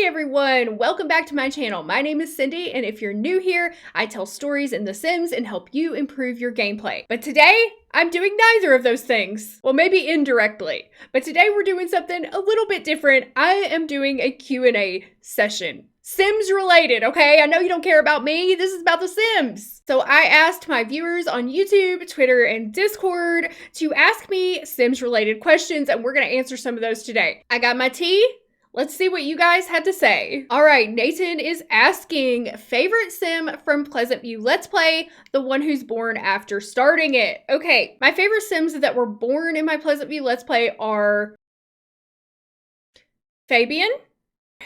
Hey everyone, welcome back to my channel. My name is Cindy, and if you're new here, I tell stories in The Sims and help you improve your gameplay. But today, I'm doing neither of those things. Well, maybe indirectly. But today we're doing something a little bit different. I am doing a Q&A session. Sims related, okay? I know you don't care about me. This is about The Sims. So I asked my viewers on YouTube, Twitter, and Discord to ask me Sims related questions, and we're gonna answer some of those today. I got my tea. Let's see what you guys had to say. All right, Nathan is asking, favorite sim from Pleasant View Let's Play, the one who's born after starting it. Okay, my favorite sims that were born in my Pleasant View Let's Play are Fabian,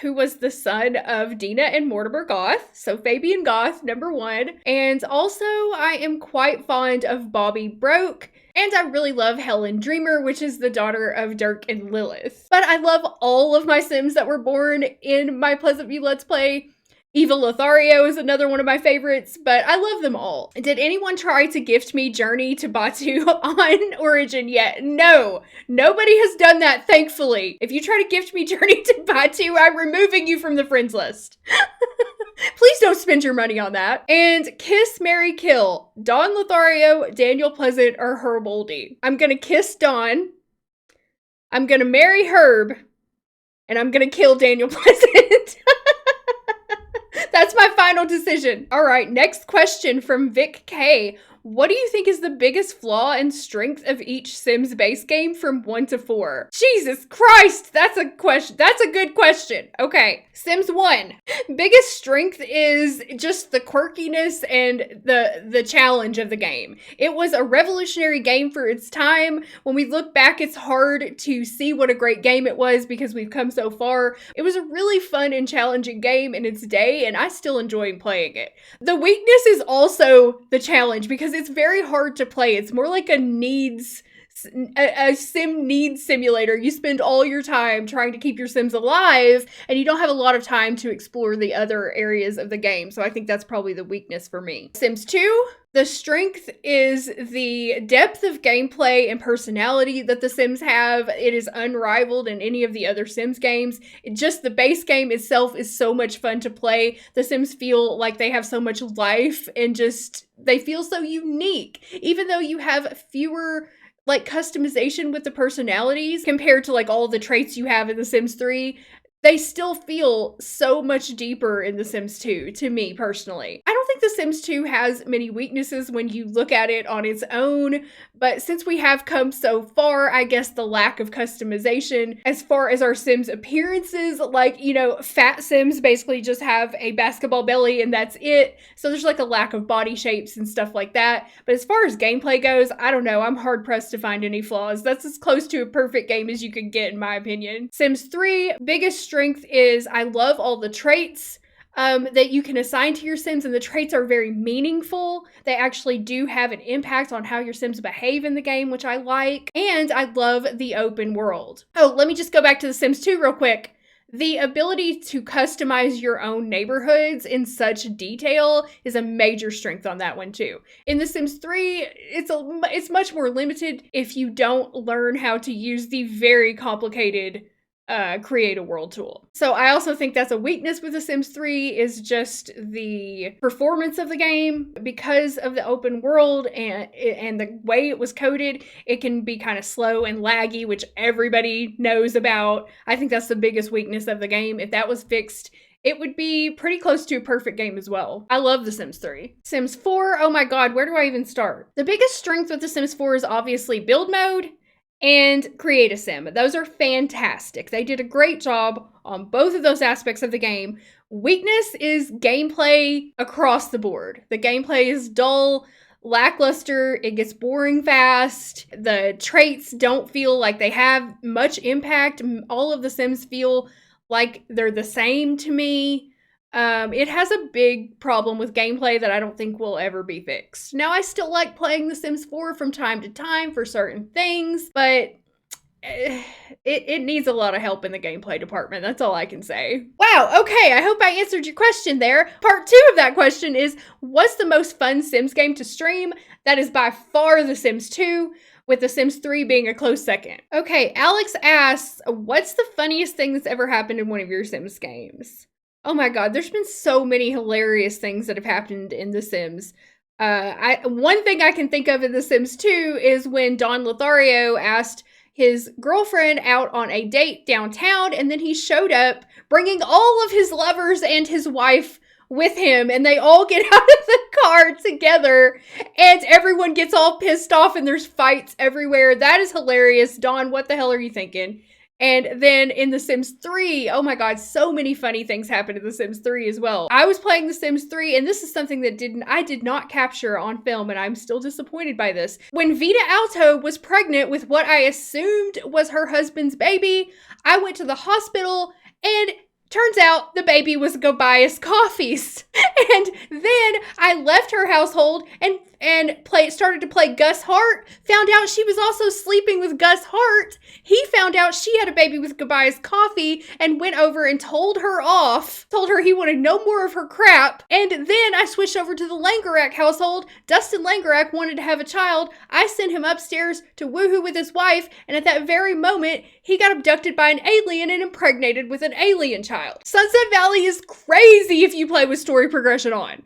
who was the son of Dina and Mortimer Goth. So Fabian Goth, #1. And also I am quite fond of Bobby Broke. And I really love Helen Dreamer, which is the daughter of Dirk and Lilith. But I love all of my sims that were born in my Pleasant View Let's Play. Eva Lothario is another one of my favorites, but I love them all. Did anyone try to gift me Journey to Batu on Origin yet? No, nobody has done that, thankfully. If you try to gift me Journey to Batu, I'm removing you from the friends list. Please don't spend your money on that. And Kiss, Marry, Kill. Dawn Lothario, Daniel Pleasant, or Herb Oldie. I'm gonna kiss Dawn. I'm gonna marry Herb. And I'm gonna kill Daniel Pleasant. That's my final decision. All right, next question from Vic K. What do you think is the biggest flaw and strength of each Sims base game from 1 to 4? Jesus Christ, that's a question. That's a good question. Okay, Sims 1. Biggest strength is just the quirkiness and the challenge of the game. It was a revolutionary game for its time. When we look back, it's hard to see what a great game it was because we've come so far. It was a really fun and challenging game in its day, and I still enjoy playing it. The weakness is also the challenge because it's very hard to play. It's more like a sim needs simulator. You spend all your time trying to keep your sims alive, and you don't have a lot of time to explore the other areas of the game. So I think that's probably the weakness for me. Sims 2, the strength is the depth of gameplay and personality that the Sims have. It is unrivaled in any of the other Sims games. Just the base game itself is so much fun to play. The Sims feel like they have so much life and just, they feel so unique. Even though you have fewer like customization with the personalities compared to like all the traits you have in The Sims 3, they still feel so much deeper in The Sims 2, to me personally. I don't think The Sims 2 has many weaknesses when you look at it on its own, but since we have come so far, I guess the lack of customization as far as our Sims appearances, like, you know, fat Sims basically just have a basketball belly and that's it. So there's like a lack of body shapes and stuff like that. But as far as gameplay goes, I don't know, I'm hard pressed to find any flaws. That's as close to a perfect game as you could get in my opinion. Sims 3, biggest strength is I love all the traits that you can assign to your Sims, and the traits are very meaningful. They actually do have an impact on how your Sims behave in the game, which I like. And I love the open world. Oh, let me just go back to The Sims 2 real quick. The ability to customize your own neighborhoods in such detail is a major strength on that one too. In The Sims 3, it's much more limited if you don't learn how to use the very complicated create a world tool. So I also think that's a weakness with The Sims 3 is just the performance of the game. Because of the open world and the way it was coded, it can be kind of slow and laggy, which everybody knows about. I think that's the biggest weakness of the game. If that was fixed, it would be pretty close to a perfect game as well. I love The Sims 3. Sims 4, oh my god, where do I even start? The biggest strength with The Sims 4 is obviously build mode and create a sim. Those are fantastic. They did a great job on both of those aspects of the game. Weakness is gameplay across the board. The gameplay is dull, lackluster, it gets boring fast. The traits don't feel like they have much impact. All of the Sims feel like they're the same to me. It has a big problem with gameplay that I don't think will ever be fixed. Now, I still like playing The Sims 4 from time to time for certain things, but it needs a lot of help in the gameplay department. That's all I can say. Wow, okay, I hope I answered your question there. Part 2 of that question is, what's the most fun Sims game to stream? That is by far The Sims 2. with The Sims 3 being a close second. Okay, Alex asks, what's the funniest thing that's ever happened in one of your Sims games? Oh my god, there's been so many hilarious things that have happened in The Sims. One thing I can think of in The Sims 2 is when Don Lothario asked his girlfriend out on a date downtown, and then he showed up bringing all of his lovers and his wife with him, and they all get out of the car together, and everyone gets all pissed off, and there's fights everywhere. That is hilarious. Don, what the hell are you thinking? And then in The Sims 3, oh my god, so many funny things happened in The Sims 3 as well. I was playing The Sims 3, and this is something that I did not capture on film, and I'm still disappointed by this. When Vita Alto was pregnant with what I assumed was her husband's baby, I went to the hospital, and turns out the baby was Gobias Coffee's. And then I left her household and started to play Gus Hart, found out she was also sleeping with Gus Hart. He found out she had a baby with Gobias Coffee and went over and told her off, told her he wanted no more of her crap. And then I switched over to the Langerak household. Dustin Langerak wanted to have a child. I sent him upstairs to woohoo with his wife, and at that very moment, he got abducted by an alien and impregnated with an alien child. Sunset Valley is crazy if you play with story progression on.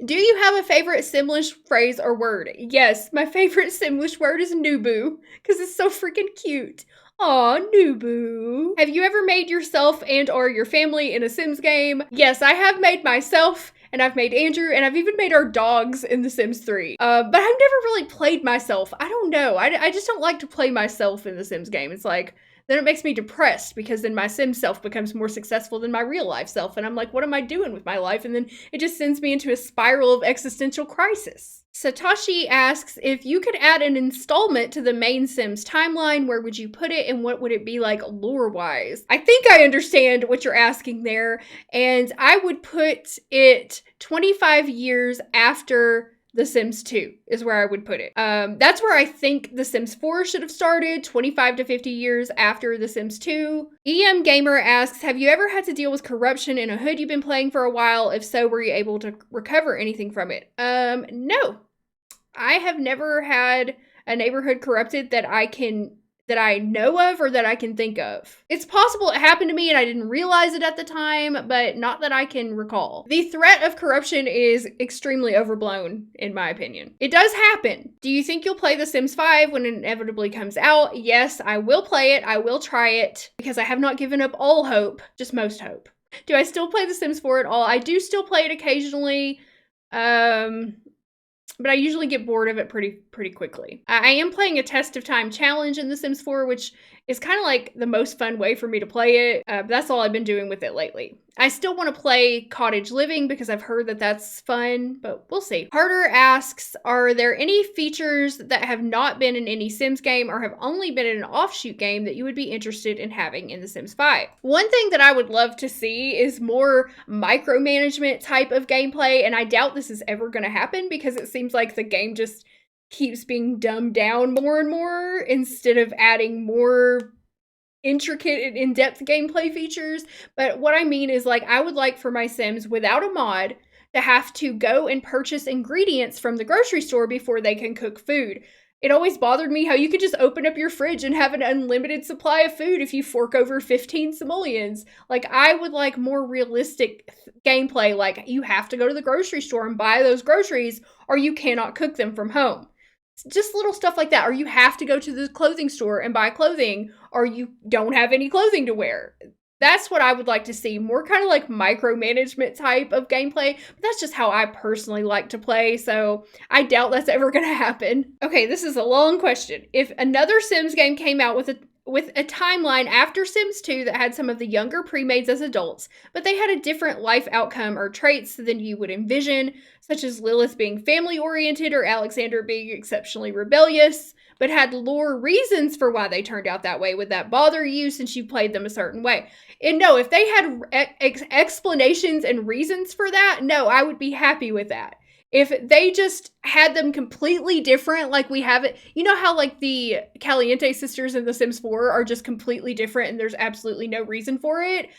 Do you have a favorite Simlish phrase or word? Yes, my favorite Simlish word is Nubu, because it's so freaking cute. Aw, Nubu. Have you ever made yourself and or your family in a Sims game? Yes, I have made myself, and I've made Andrew, and I've even made our dogs in The Sims 3. But I've never really played myself. I don't know. I just don't like to play myself in The Sims game. It's like, then it makes me depressed because then my Sim self becomes more successful than my real life self. And I'm like, what am I doing with my life? And then it just sends me into a spiral of existential crisis. Satoshi asks, if you could add an installment to the main Sims timeline, where would you put it and what would it be like lore-wise? I think I understand what you're asking there. And I would put it 25 years after The Sims 2 is where I would put it. That's where I think The Sims 4 should have started, 25 to 50 years after The Sims 2. EM Gamer asks, have you ever had to deal with corruption in a hood you've been playing for a while? If so, were you able to recover anything from it? No. I have never had a neighborhood corrupted that I know of or that I can think of. It's possible it happened to me and I didn't realize it at the time, but not that I can recall. The threat of corruption is extremely overblown, in my opinion. It does happen. Do you think you'll play The Sims 5 when it inevitably comes out? Yes, I will play it. I will try it because I have not given up all hope, just most hope. Do I still play The Sims 4 at all? I do still play it occasionally. But I usually get bored of it pretty quickly. I am playing a Test of Time challenge in The Sims 4, which is kind of like the most fun way for me to play it. But that's all I've been doing with it lately. I still want to play Cottage Living because I've heard that that's fun, but we'll see. Harder asks, are there any features that have not been in any Sims game or have only been in an offshoot game that you would be interested in having in The Sims 5? One thing that I would love to see is more micromanagement type of gameplay, and I doubt this is ever going to happen because it seems like the game just keeps being dumbed down more and more instead of adding more intricate and in-depth gameplay features. But what I mean is, like, I would like for my Sims without a mod to have to go and purchase ingredients from the grocery store before they can cook food. It always bothered me how you could just open up your fridge and have an unlimited supply of food if you fork over 15 simoleons. Like, I would like more realistic gameplay. Like, you have to go to the grocery store and buy those groceries or you cannot cook them from home. Just little stuff like that. Or you have to go to the clothing store and buy clothing, or you don't have any clothing to wear. That's what I would like to see. More kind of like micromanagement type of gameplay. But that's just how I personally like to play, so I doubt that's ever going to happen. Okay, this is a long question. If another Sims game came out with a timeline after Sims 2 that had some of the younger pre-mades as adults, but they had a different life outcome or traits than you would envision, such as Lilith being family-oriented or Alexander being exceptionally rebellious, but had lore reasons for why they turned out that way, would that bother you since you played them a certain way? And no, if they had explanations and reasons for that, no, I would be happy with that. If they just had them completely different, like we have it, you know how like the Caliente sisters in The Sims 4 are just completely different and there's absolutely no reason for it?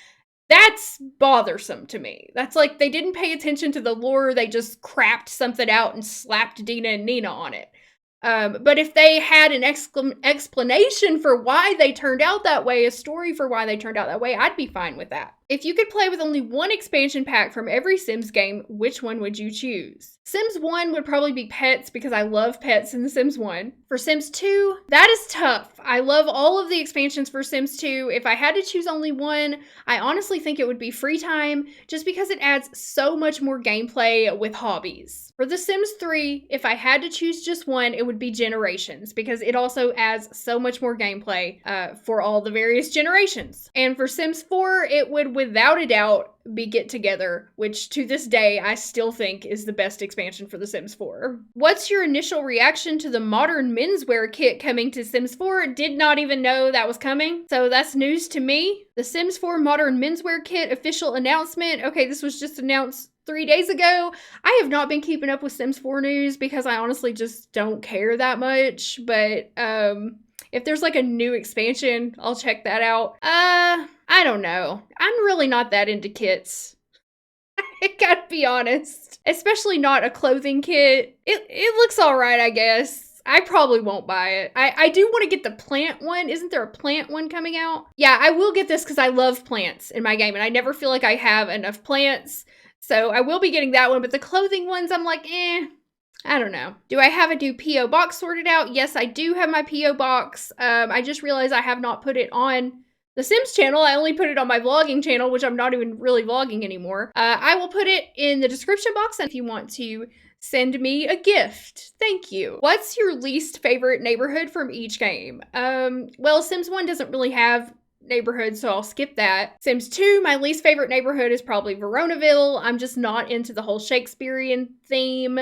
That's bothersome to me. That's like they didn't pay attention to the lore, they just crapped something out and slapped Dina and Nina on it. But if they had an explanation for why they turned out that way, a story for why they turned out that way, I'd be fine with that. If you could play with only one expansion pack from every Sims game, which one would you choose? Sims 1 would probably be pets because I love pets in The Sims 1. For Sims 2, that is tough. I love all of the expansions for Sims 2. If I had to choose only one, I honestly think it would be free time just because it adds so much more gameplay with hobbies. For The Sims 3, if I had to choose just one, it would be Generations because it also adds so much more gameplay for all the various generations. And for Sims 4, it would without a doubt be Get Together, which to this day I still think is the best expansion for The Sims 4. What's your initial reaction to the modern menswear kit coming to Sims 4? Did not even know that was coming, so that's news to me. The Sims 4 modern menswear kit official announcement. Okay, this was just announced 3 days ago. I have not been keeping up with Sims 4 news because I honestly just don't care that much, but if there's like a new expansion, I'll check that out. I don't know. I'm really not that into kits. I gotta be honest. Especially not a clothing kit. It looks alright, I guess. I probably won't buy it. I do want to get the plant one. Isn't there a plant one coming out? Yeah, I will get this because I love plants in my game and I never feel like I have enough plants. So I will be getting that one, but the clothing ones, I'm like, I don't know. Do I have a new P.O. box sorted out? Yes, I do have my P.O. box. I just realized I have not put it on the Sims channel. I only put it on my vlogging channel, which I'm not even really vlogging anymore. I will put it in the description box if you want to send me a gift. Thank you. What's your least favorite neighborhood from each game? Well, Sims 1 doesn't really have neighborhood, so I'll skip that. Sims 2, my least favorite neighborhood is probably Veronaville. I'm just not into the whole Shakespearean theme.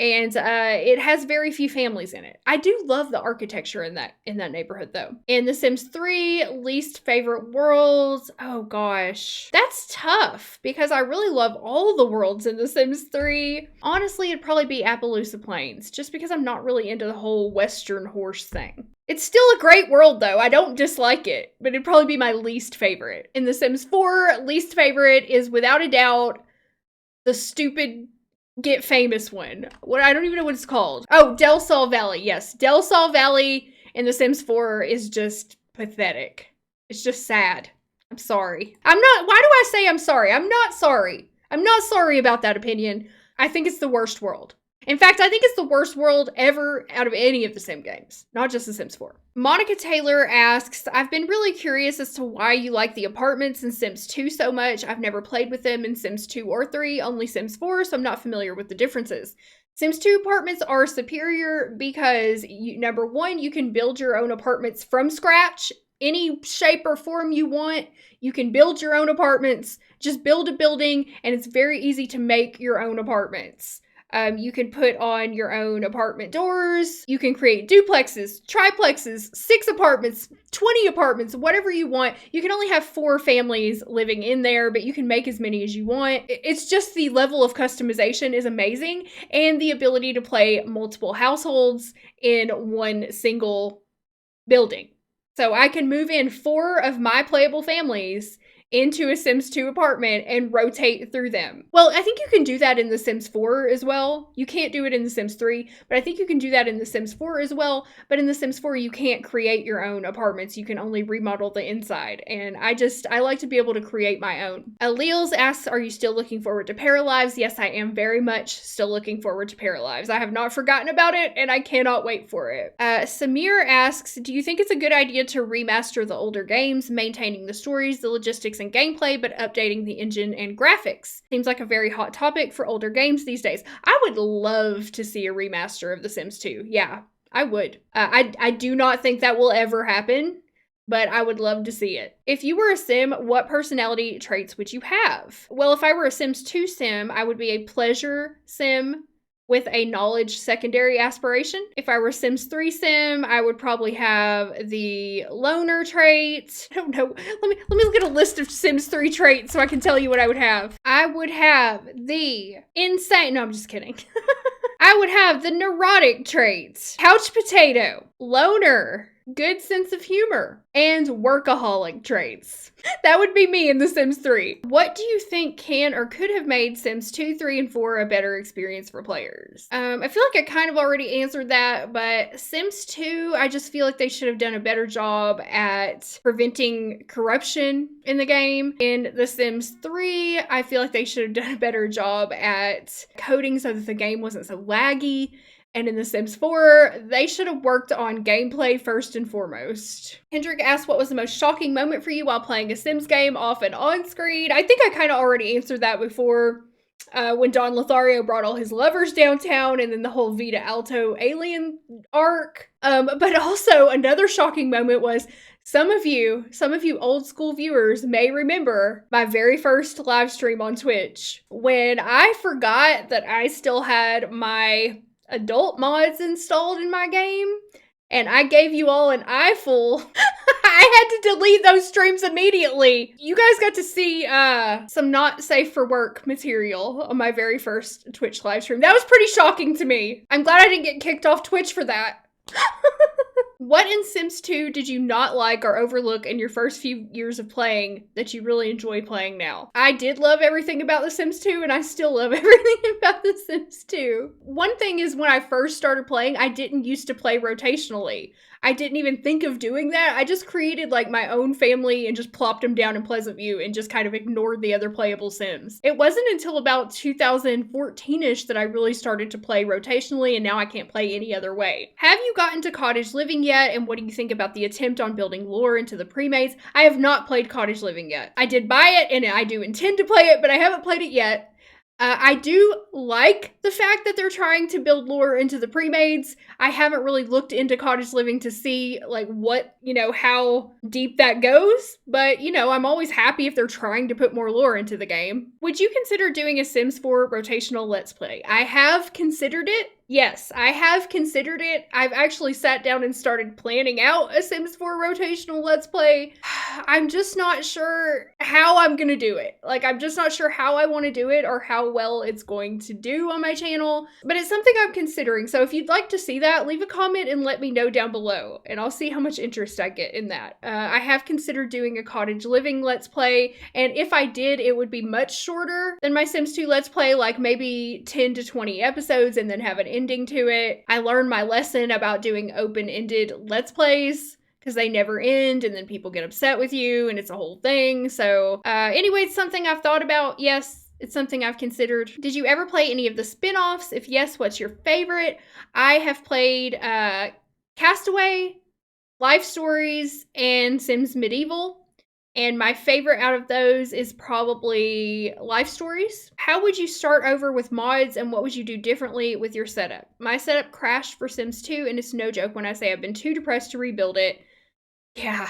And it has very few families in it. I do love the architecture in that neighborhood though. In The Sims 3, least favorite worlds. Oh gosh, that's tough because I really love all the worlds in The Sims 3. Honestly, it'd probably be Appaloosa Plains just because I'm not really into the whole Western horse thing. It's still a great world though. I don't dislike it, but it'd probably be my least favorite. In The Sims 4, least favorite is without a doubt the stupid Get Famous one. What, I don't even know what it's called. Oh, Del Sol Valley. Yes, Del Sol Valley in The Sims 4 is just pathetic. It's just sad. I'm sorry. Why do I say I'm sorry? I'm not sorry. I'm not sorry about that opinion. I think it's the worst world. In fact, I think it's the worst world ever out of any of the Sim games, not just The Sims 4. Monica Taylor asks, I've been really curious as to why you like the apartments in Sims 2 so much. I've never played with them in Sims 2 or 3, only Sims 4, so I'm not familiar with the differences. Sims 2 apartments are superior because, number one, you can build your own apartments from scratch. Any shape or form you want, you can build your own apartments. Just build a building, and it's very easy to make your own apartments. You can put on your own apartment doors. You can create duplexes, triplexes, 6 apartments, 20 apartments, whatever you want. You can only have 4 families living in there, but you can make as many as you want. It's just the level of customization is amazing, and the ability to play multiple households in one single building. So I can move in 4 of my playable families into a Sims 2 apartment and rotate through them. Well, I think you can do that in The Sims 4 as well. You can't do it in The Sims 3, but I think you can do that in The Sims 4 as well. But in The Sims 4, you can't create your own apartments. You can only remodel the inside. And I like to be able to create my own. Leels asks, are you still looking forward to Paralyzed? Yes, I am very much still looking forward to Paralyzed. I have not forgotten about it, and I cannot wait for it. Samir asks, do you think it's a good idea to remaster the older games, maintaining the stories, the logistics, and gameplay, but updating the engine and graphics? Seems like a very hot topic for older games these days. I would love to see a remaster of The Sims 2. Yeah, I would. I do not think that will ever happen, but I would love to see it. If you were a Sim, what personality traits would you have? Well, if I were a Sims 2 Sim, I would be a pleasure Sim with a knowledge secondary aspiration. If I were Sims 3 Sim, I would probably have the loner trait. I don't know. Let me look at a list of Sims 3 traits so I can tell you what I would have. I would have the insane. No, I'm just kidding. I would have the neurotic traits. Couch potato, loner, good sense of humor, and workaholic traits. That would be me in The Sims 3. What do you think can or could have made Sims 2, 3, and 4 a better experience for players? I feel like I kind of already answered that, but Sims 2, I just feel like they should have done a better job at preventing corruption in the game. In The Sims 3, I feel like they should have done a better job at coding so that the game wasn't so laggy. And in The Sims 4, they should have worked on gameplay first and foremost. Hendrik asked, what was the most shocking moment for you while playing a Sims game off and on screen? I think I kind of already answered that before. When Don Lothario brought all his lovers downtown, and then the whole Vita Alto alien arc. But also another shocking moment was some of you old school viewers may remember my very first live stream on Twitch when I forgot that I still had my adult mods installed in my game, and I gave you all an eyeful. I had to delete those streams immediately. You guys got to see some not safe for work material on my very first Twitch live stream. That was pretty shocking to me. I'm glad I didn't get kicked off Twitch for that. What in Sims 2 did you not like or overlook in your first few years of playing that you really enjoy playing now? I did love everything about The Sims 2, and I still love everything about The Sims 2. One thing is, when I first started playing, I didn't used to play rotationally. I didn't even think of doing that. I just created like my own family and just plopped them down in Pleasant View and just kind of ignored the other playable Sims. It wasn't until about 2014-ish that I really started to play rotationally, and now I can't play any other way. Have you gotten to Cottage Living yet, and what do you think about the attempt on building lore into the premates? I have not played Cottage Living yet. I did buy it, and I do intend to play it, but I haven't played it yet. I do like the fact that they're trying to build lore into the premades. I haven't really looked into Cottage Living to see like what, how deep that goes. But, I'm always happy if they're trying to put more lore into the game. Would you consider doing a Sims 4 rotational Let's Play? I have considered it. Yes, I have considered it. I've actually sat down and started planning out a Sims 4 rotational Let's Play. I'm just not sure how I'm gonna do it. Like, I'm just not sure how I want to do it or how well it's going to do on my channel. But it's something I'm considering. So if you'd like to see that, leave a comment and let me know down below. And I'll see how much interest I get in that. I have considered doing a Cottage Living Let's Play. And if I did, it would be much shorter than my Sims 2 Let's Play. Like maybe 10 to 20 episodes and then have an ending to it. I learned my lesson about doing open-ended Let's Plays because they never end and then people get upset with you and it's a whole thing. So anyway, it's something I've thought about. Yes, it's something I've considered. Did you ever play any of the spin-offs? If yes, what's your favorite? I have played Castaway, Life Stories, and Sims Medieval. And my favorite out of those is probably Life Stories. How would you start over with mods, and what would you do differently with your setup? My setup crashed for Sims 2, and it's no joke when I say I've been too depressed to rebuild it. Yeah,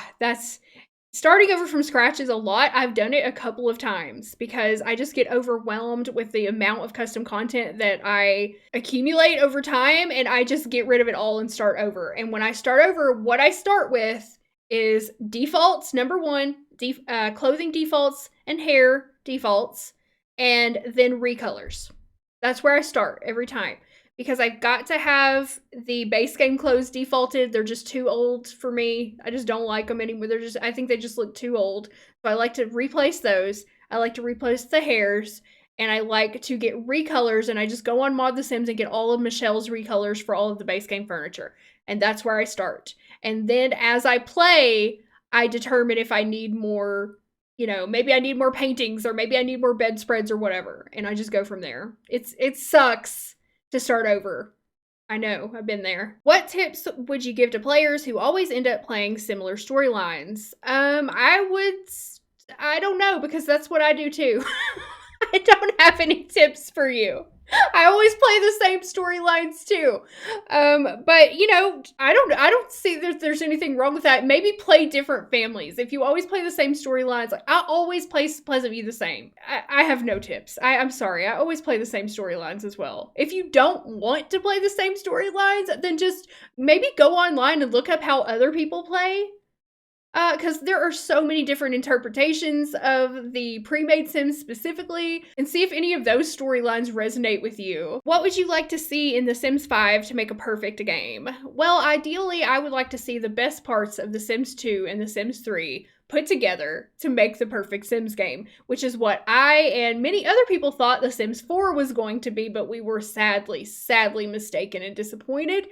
starting over from scratch is a lot. I've done it a couple of times because I just get overwhelmed with the amount of custom content that I accumulate over time, and I just get rid of it all and start over. And when I start over, what I start with is defaults, number one, clothing defaults and hair defaults, and then recolors. That's where I start every time because I've got to have the base game clothes defaulted. They're just too old for me. I just don't like them anymore. I think they just look too old. So I like to replace those. I like to replace the hairs, and I like to get recolors, and I just go on Mod The Sims and get all of Michelle's recolors for all of the base game furniture. And that's where I start. And then as I play, I determine if I need more, maybe I need more paintings or maybe I need more bedspreads or whatever. And I just go from there. It sucks to start over. I know, I've been there. What tips would you give to players who always end up playing similar storylines? I don't know, because that's what I do too. I don't have any tips for you. I always play the same storylines too. But I don't see that there's anything wrong with that. Maybe play different families. If you always play the same storylines, like I always play Pleasant View the same. I have no tips. I'm sorry. I always play the same storylines as well. If you don't want to play the same storylines, then just maybe go online and look up how other people play. Because there are so many different interpretations of the pre-made Sims specifically, and see if any of those storylines resonate with you. What would you like to see in The Sims 5 to make a perfect game? Well, ideally, I would like to see the best parts of The Sims 2 and The Sims 3 put together to make the perfect Sims game, which is what I and many other people thought The Sims 4 was going to be, but we were sadly mistaken and disappointed.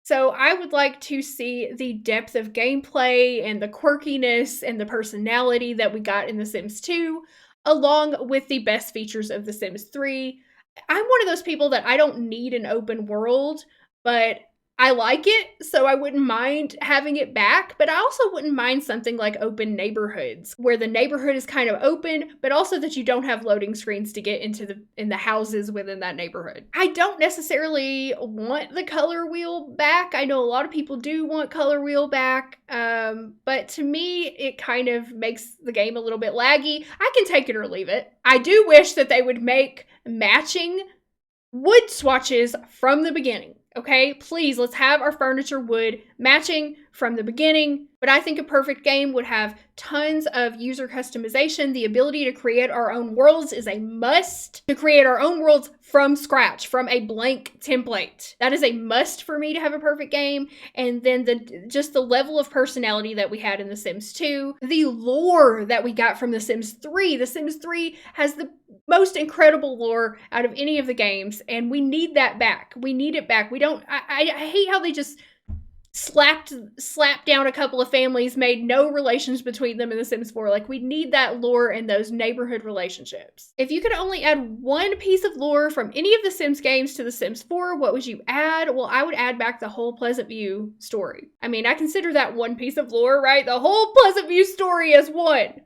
So I would like to see the depth of gameplay and the quirkiness and the personality that we got in The Sims 2, along with the best features of The Sims 3. I'm one of those people that I don't need an open world, but I like it, so I wouldn't mind having it back, but I also wouldn't mind something like open neighborhoods, where the neighborhood is kind of open, but also that you don't have loading screens to get into the houses within that neighborhood. I don't necessarily want the color wheel back. I know a lot of people do want color wheel back, but to me, it kind of makes the game a little bit laggy. I can take it or leave it. I do wish that they would make matching wood swatches from the beginning. Okay, please, let's have our furniture wood matching from the beginning. But I think a perfect game would have tons of user customization. The ability to create our own worlds is a must. To create our own worlds from scratch, from a blank template. That is a must for me to have a perfect game. And then just the level of personality that we had in The Sims 2. The lore that we got from The Sims 3. The Sims 3 has the most incredible lore out of any of the games, and we need that back. We need it back. We don't, I hate how they just slapped down a couple of families, made no relations between them in The Sims 4. Like, we need that lore and those neighborhood relationships. If you could only add one piece of lore from any of the Sims games to The Sims 4, what would you add? Well, I would add back the whole Pleasant View story. I mean, I consider that one piece of lore, right? The whole Pleasant View story is one.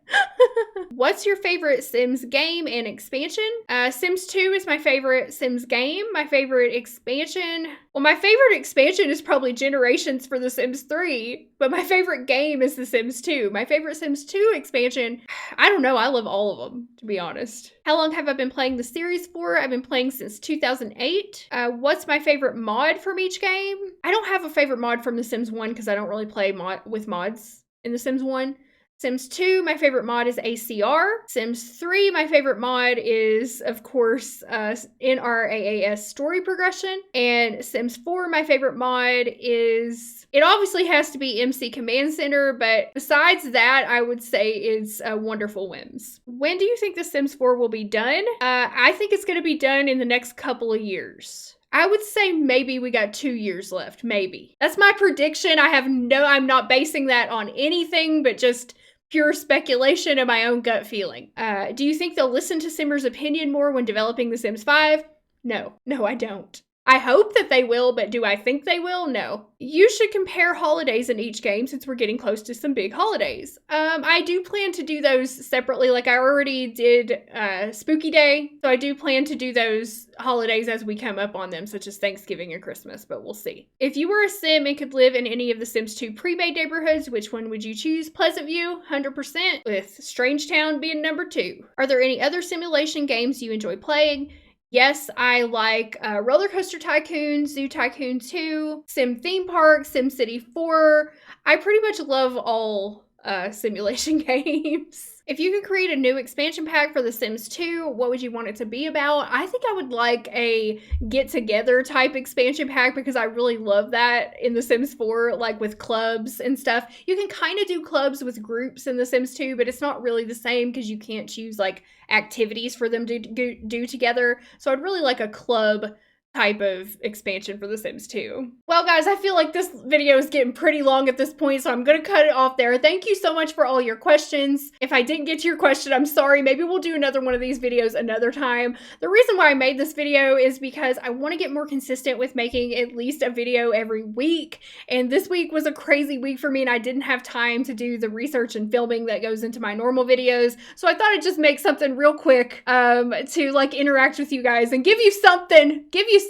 What's your favorite Sims game and expansion? Sims 2 is my favorite Sims game. My favorite expansion, well, my favorite expansion is probably Generations for The Sims 3, but my favorite game is The Sims 2. My favorite Sims 2 expansion, I don't know, I love all of them, to be honest. How long have I been playing the series for? I've been playing since 2008. What's my favorite mod from each game? I don't have a favorite mod from The Sims 1 because I don't really play with mods in The Sims 1. Sims 2, my favorite mod is ACR. Sims 3, my favorite mod is, of course, NRAAS story progression. And Sims 4, my favorite mod is, it obviously has to be MC Command Center, but besides that, I would say it's Wonderful Whims. When do you think The Sims 4 will be done? I think it's going to be done in the next couple of years. I would say maybe we got 2 years left, maybe. That's my prediction. I'm not basing that on anything, but just pure speculation and my own gut feeling. Do you think they'll listen to Simmer's opinion more when developing The Sims 5? No, I don't. I hope that they will, but do I think they will? No. You should compare holidays in each game since we're getting close to some big holidays. I do plan to do those separately. Like, I already did Spooky Day, so I do plan to do those holidays as we come up on them, such as Thanksgiving and Christmas, but we'll see. If you were a Sim and could live in any of the Sims 2 pre-made neighborhoods, which one would you choose? Pleasant View, 100%, with Strangetown being number 2. Are there any other simulation games you enjoy playing? Yes, I like Roller Coaster Tycoon, Zoo Tycoon 2, Sim Theme Park, Sim City 4. I pretty much love all simulation games. If you could create a new expansion pack for The Sims 2, what would you want it to be about? I think I would like a get-together type expansion pack because I really love that in The Sims 4, like with clubs and stuff. You can kind of do clubs with groups in The Sims 2, but it's not really the same because you can't choose like activities for them to do together. So I'd really like a club type of expansion for The Sims 2. Well, guys, I feel like this video is getting pretty long at this point, so I'm gonna cut it off there. Thank you so much for all your questions. If I didn't get to your question, I'm sorry. Maybe we'll do another one of these videos another time. The reason why I made this video is because I want to get more consistent with making at least a video every week, and this week was a crazy week for me, and I didn't have time to do the research and filming that goes into my normal videos, so I thought I'd just make something real quick to like interact with you guys and give you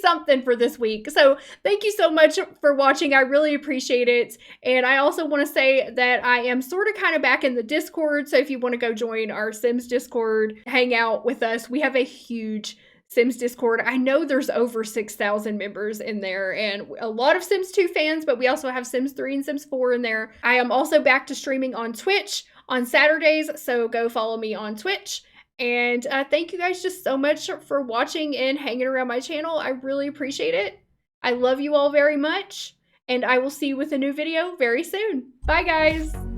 something for this week. So thank you so much for watching. I really appreciate it. And I also want to say that I am sort of kind of back in the Discord. So if you want to go join our Sims Discord, hang out with us. We have a huge Sims Discord. I know there's over 6,000 members in there and a lot of Sims 2 fans, but we also have Sims 3 and Sims 4 in there. I am also back to streaming on Twitch on Saturdays, so go follow me on Twitch. And thank you guys just so much for watching and hanging around my channel. I really appreciate it. I love you all very much, and I will see you with a new video very soon. Bye, guys!